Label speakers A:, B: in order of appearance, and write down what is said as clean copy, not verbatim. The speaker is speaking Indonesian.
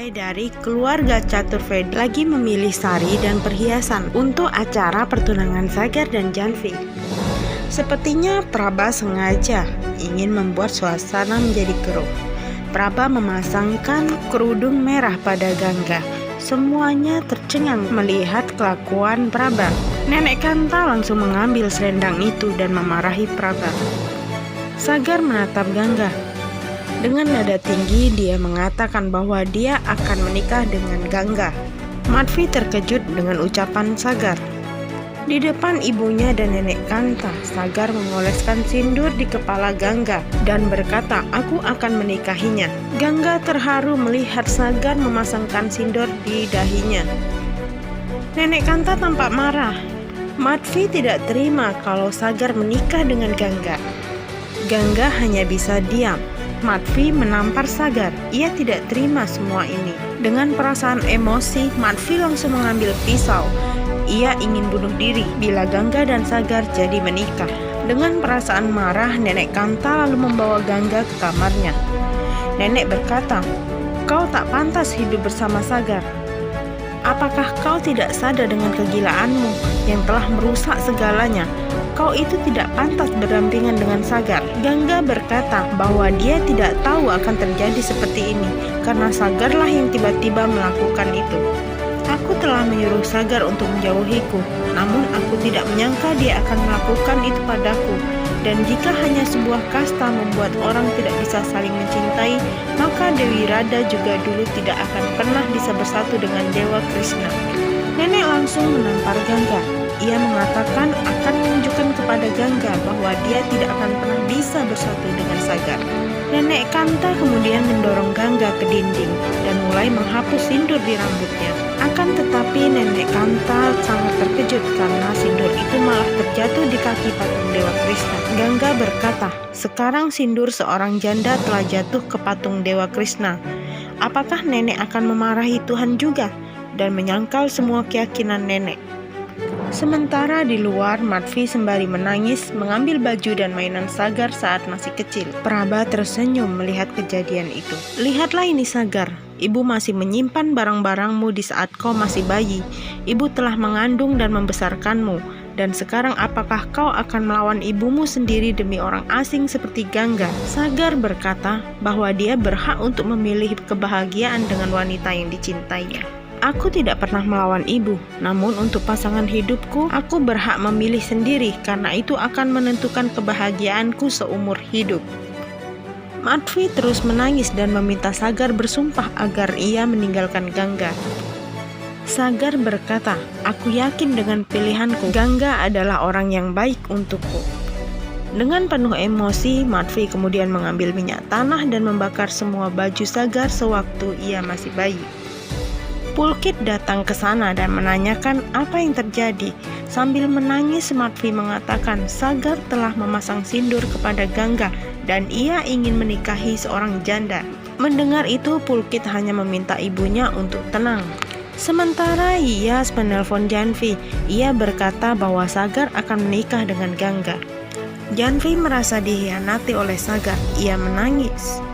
A: Mulai dari keluarga Caturvedi lagi memilih sari dan perhiasan untuk acara pertunangan Sagar dan Janvi. Sepertinya Prabha sengaja ingin membuat suasana menjadi keruh. Prabha memasangkan kerudung merah pada Gangga. Semuanya tercengang melihat kelakuan Prabha. Nenek Kanta langsung mengambil selendang itu dan memarahi Prabha. Sagar menatap Gangga. Dengan nada tinggi dia mengatakan bahwa dia akan menikah dengan Gangga. Madvi terkejut dengan ucapan Sagar. Di depan ibunya dan nenek Kanta, Sagar mengoleskan sindur di kepala Gangga dan berkata, "Aku akan menikahinya." Gangga terharu melihat Sagar memasangkan sindur di dahinya. Nenek Kanta tampak marah. Madvi tidak terima kalau Sagar menikah dengan Gangga. Gangga hanya bisa diam. Madvi menampar Sagar. Ia tidak terima semua ini. Dengan perasaan emosi, Madvi langsung mengambil pisau. Ia ingin bunuh diri bila Gangga dan Sagar jadi menikah. Dengan perasaan marah, Nenek Kanta lalu membawa Gangga ke kamarnya. Nenek berkata, "Kau tak pantas hidup bersama Sagar. Apakah kau tidak sadar dengan kegilaanmu yang telah merusak segalanya? Kau itu tidak pantas berdampingan dengan Sagar." Gangga berkata bahwa dia tidak tahu akan terjadi seperti ini karena Sagarlah yang tiba-tiba melakukan itu. "Aku telah menyuruh Sagar untuk menjauhiku, namun aku tidak menyangka dia akan melakukan itu padaku. Dan jika hanya sebuah kasta membuat orang tidak bisa saling mencintai, maka Dewi Radha juga dulu tidak akan pernah bisa bersatu dengan Dewa Krishna." Nenek langsung menampar Gangga. Ia mengatakan akan menunjukkan kepada Gangga bahwa dia tidak akan pernah bisa bersatu dengan Sagar. Nenek Kanta kemudian mendorong Gangga ke dinding dan mulai menghapus sindur di rambutnya. Akan tetapi Nenek Kanta sangat terkejut karena sindur itu malah terjatuh di kaki patung Dewa Krishna. Gangga berkata, "Sekarang sindur seorang janda telah jatuh ke patung Dewa Krishna. Apakah nenek akan memarahi Tuhan juga?" dan menyangkal semua keyakinan nenek. Sementara di luar, Madvi sembari menangis mengambil baju dan mainan Sagar saat masih kecil. Prabha tersenyum melihat kejadian itu. "Lihatlah ini Sagar, ibu masih menyimpan barang-barangmu di saat kau masih bayi. Ibu telah mengandung dan membesarkanmu. Dan sekarang apakah kau akan melawan ibumu sendiri demi orang asing seperti Gangga?" Sagar berkata bahwa dia berhak untuk memilih kebahagiaan dengan wanita yang dicintainya. "Aku tidak pernah melawan ibu, namun untuk pasangan hidupku, aku berhak memilih sendiri karena itu akan menentukan kebahagiaanku seumur hidup." Madvi terus menangis dan meminta Sagar bersumpah agar ia meninggalkan Gangga. Sagar berkata, "Aku yakin dengan pilihanku, Gangga adalah orang yang baik untukku." Dengan penuh emosi, Madvi kemudian mengambil minyak tanah dan membakar semua baju Sagar sewaktu ia masih bayi. Pulkit datang ke sana dan menanyakan apa yang terjadi. Sambil menangis, Madvi mengatakan Sagar telah memasang sindur kepada Gangga dan ia ingin menikahi seorang janda. Mendengar itu, Pulkit hanya meminta ibunya untuk tenang. Sementara Iyas menelpon Janvi. Ia berkata bahwa Sagar akan menikah dengan Gangga. Janvi merasa dikhianati oleh Sagar. Ia menangis.